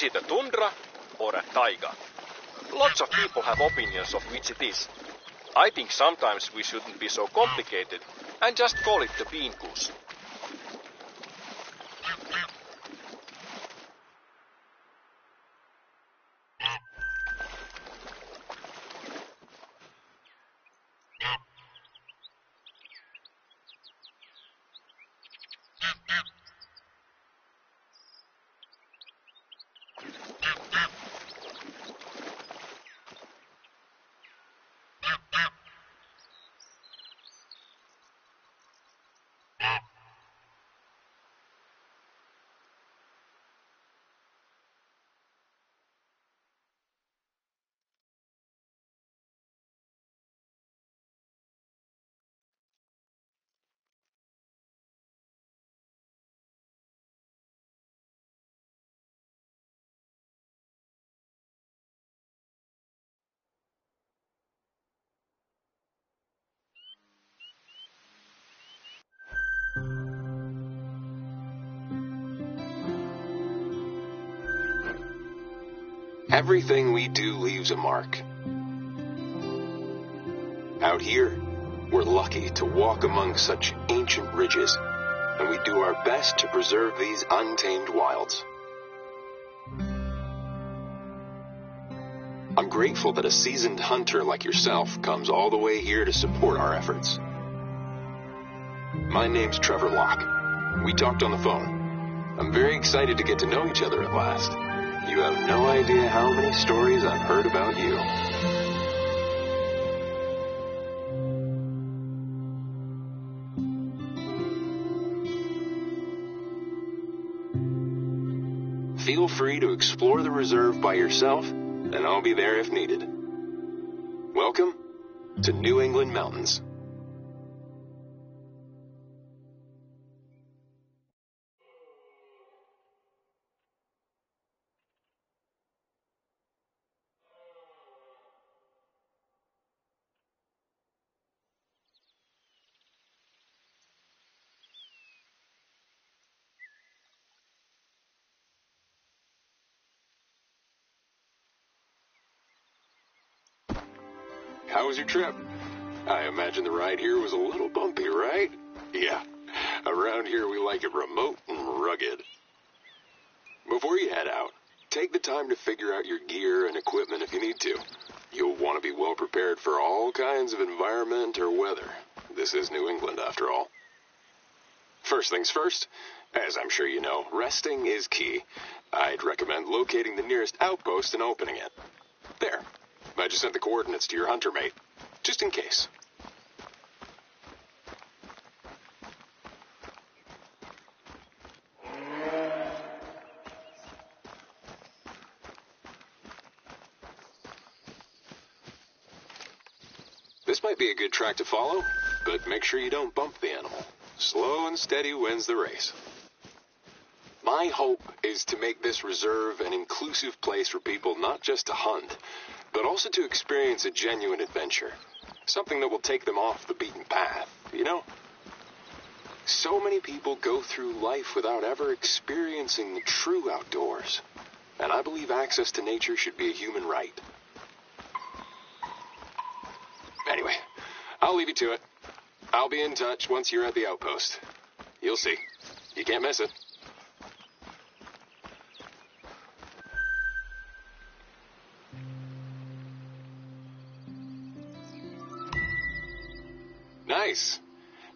it a tundra or a taiga? Lots of people have opinions of which it is. I think sometimes we shouldn't be so complicated and just call it the bean goose. Everything we do leaves a mark. Out here, we're lucky to walk among such ancient ridges, and we do our best to preserve these untamed wilds. I'm grateful that a seasoned hunter like yourself comes all the way here to support our efforts. My name's Trevor Locke. We talked on the phone. I'm very excited to get to know each other at last. You have no idea how many stories I've heard about you. Feel free to explore the reserve by yourself, and I'll be there if needed. Welcome to New England Mountains. How was your trip? I imagine the ride here was a little bumpy, right? Yeah, around here we like it remote and rugged. Before you head out, take the time to figure out your gear and equipment if you need to. You'll want to be well prepared for all kinds of environment or weather. This is New England, after all. First things first, as I'm sure you know, resting is key. I'd recommend locating the nearest outpost and opening it. There. I just sent the coordinates to your hunter mate, just in case. This might be a good track to follow, but make sure you don't bump the animal. Slow and steady wins the race. My hope is to make this reserve an inclusive place for people not just to hunt, but also to experience a genuine adventure. Something that will take them off the beaten path, you know? So many people go through life without ever experiencing the true outdoors. And I believe access to nature should be a human right. Anyway, I'll leave you to it. I'll be in touch once you're at the outpost. You'll see. You can't miss it. Nice.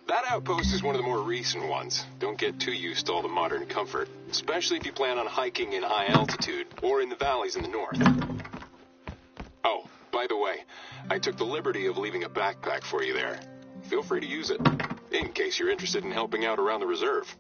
That outpost is one of the more recent ones. Don't get too used to all the modern comfort, especially if you plan on hiking in high altitude or in the valleys in the north. Oh, by the way, I took the liberty of leaving a backpack for you there. Feel free to use it, in case you're interested in helping out around the reserve.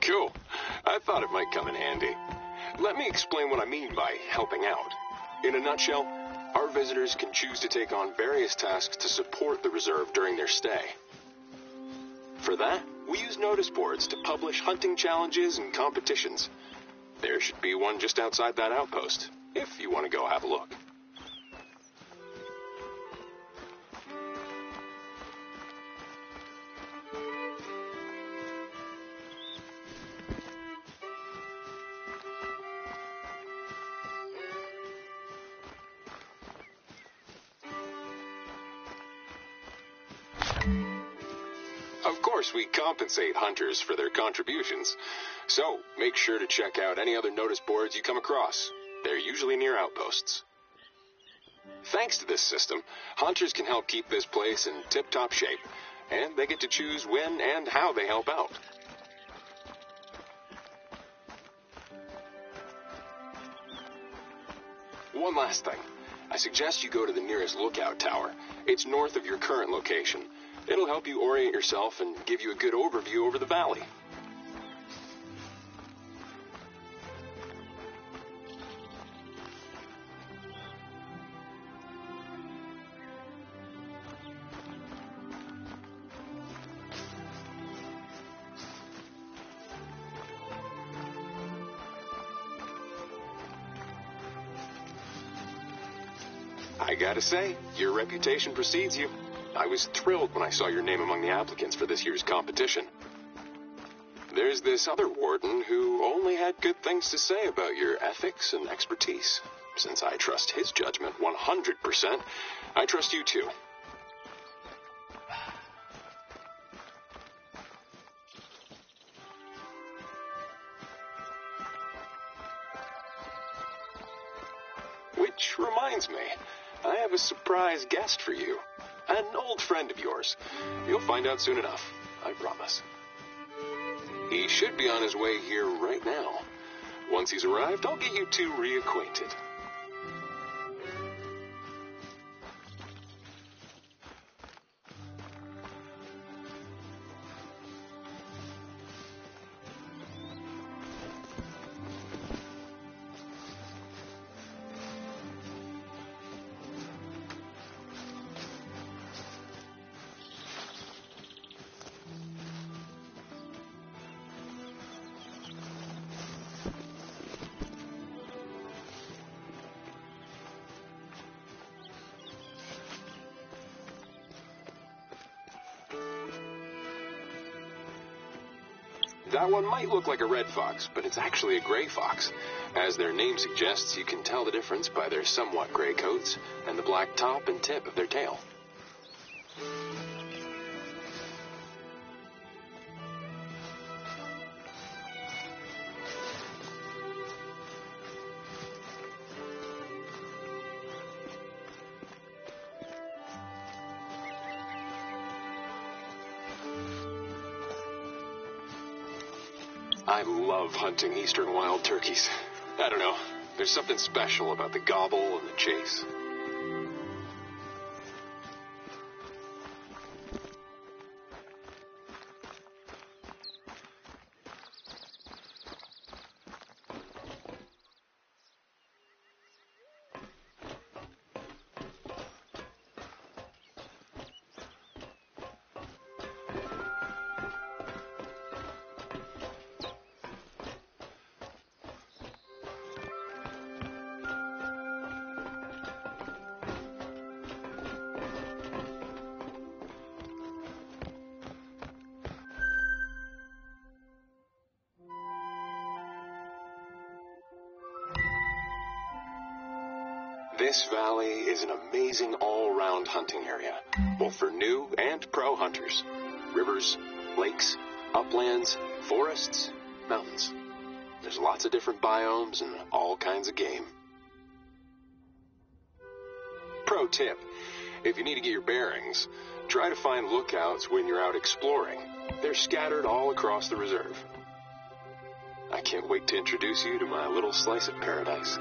Cool. I thought it might come in handy. Let me explain what I mean by helping out. In a nutshell, our visitors can choose to take on various tasks to support the reserve during their stay. For that, we use notice boards to publish hunting challenges and competitions. There should be one just outside that outpost, if you want to go have a look. Of course, we compensate hunters for their contributions, so make sure to check out any other notice boards you come across. They're usually near outposts. Thanks to this system, hunters can help keep this place in tip-top shape, and they get to choose when and how they help out. One last thing. I suggest you go to the nearest lookout tower. It's north of your current location. It'll help you orient yourself and give you a good overview over the valley. I gotta say, your reputation precedes you. I was thrilled when I saw your name among the applicants for this year's competition. There's this other warden who only had good things to say about your ethics and expertise. Since I trust his judgment 100%, I trust you too. Which reminds me, I have a surprise guest for you. An old friend of yours. You'll find out soon enough, I promise. He should be on his way here right now. Once he's arrived, I'll get you two reacquainted. That one might look like a red fox, but it's actually a gray fox. As their name suggests, you can tell the difference by their somewhat gray coats and the black top and tip of their tail. I love hunting eastern wild turkeys. I don't know, there's something special about the gobble and the chase. This valley is an amazing all-round hunting area, both for new and pro hunters. Rivers, lakes, uplands, forests, mountains. There's lots of different biomes and all kinds of game. Pro tip, if you need to get your bearings, try to find lookouts when you're out exploring. They're scattered all across the reserve. I can't wait to introduce you to my little slice of paradise.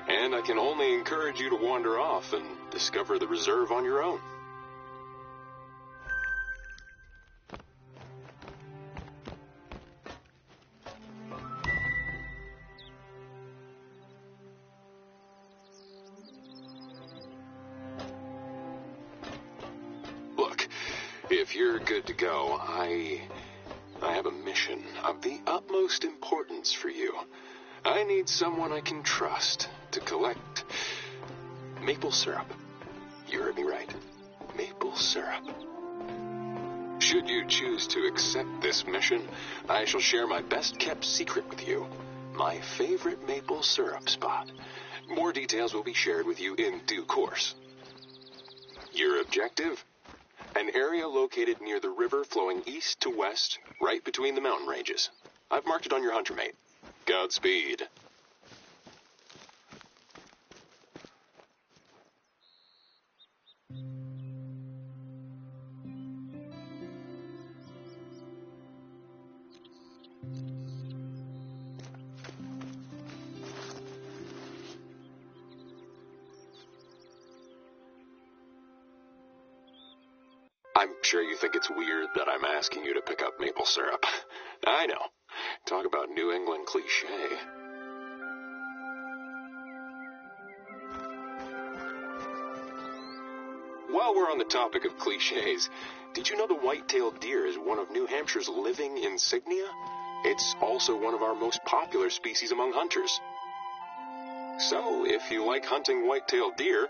And I can only encourage you to wander off and discover the reserve on your own. Look, if you're good to go, I have a mission of the utmost importance for you. I need someone I can trust to collect maple syrup. You heard me right. Maple syrup. Should you choose to accept this mission, I shall share my best-kept secret with you. My favorite maple syrup spot. More details will be shared with you in due course. Your objective? An area located near the river flowing east to west, right between the mountain ranges. I've marked it on your hunter mate. Godspeed. I'm sure you think it's weird that I'm asking you to pick up maple syrup. I know. Talk about New England cliché. While we're on the topic of clichés, did you know the white-tailed deer is one of New Hampshire's living insignia? It's also one of our most popular species among hunters. So, if you like hunting white-tailed deer,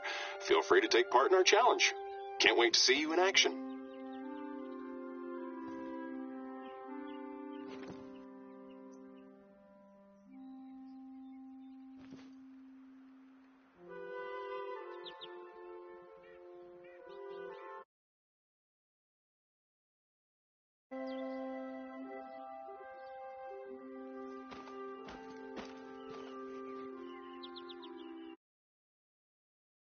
feel free to take part in our challenge. Can't wait to see you in action.